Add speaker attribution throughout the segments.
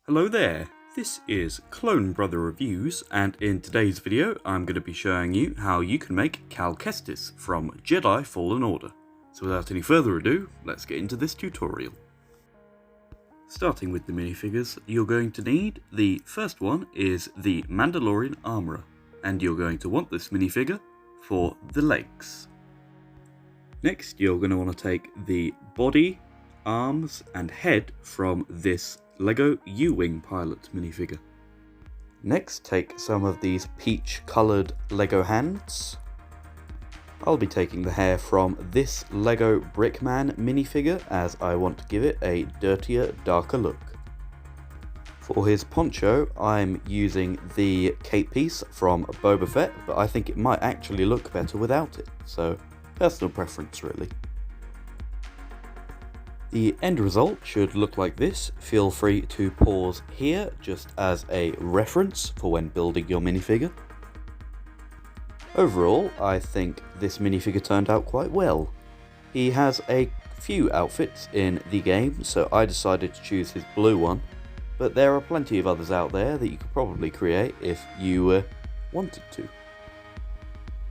Speaker 1: Hello there, this is Clone Brother Reviews, and in today's video I'm going to be showing you how you can make Cal Kestis from Jedi Fallen Order. So without any further ado, let's get into this tutorial. Starting with the minifigures, you're going to need, the first one is the Mandalorian Armourer, and you're going to want this minifigure for the legs. Next you're going to want to take the body, arms and head from this LEGO U-Wing Pilot minifigure. Next, take some of these peach coloured LEGO hands. I'll be taking the hair from this LEGO Brickman minifigure as I want to give it a dirtier, darker look. For his poncho, I'm using the cape piece from Boba Fett, but I think it might actually look better without it, so personal preference really. The end result should look like this. Feel free to pause here just as a reference for when building your minifigure. Overall, I think this minifigure turned out quite well. He has a few outfits in the game, so I decided to choose his blue one, but there are plenty of others out there that you could probably create if you wanted to.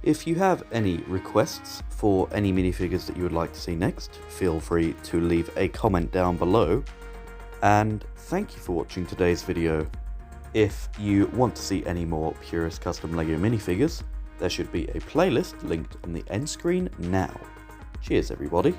Speaker 1: If you have any requests for any minifigures that you would like to see next, feel free to leave a comment down below. And thank you for watching today's video. If you want to see any more Purist Custom LEGO minifigures, there should be a playlist linked on the end screen now. Cheers everybody.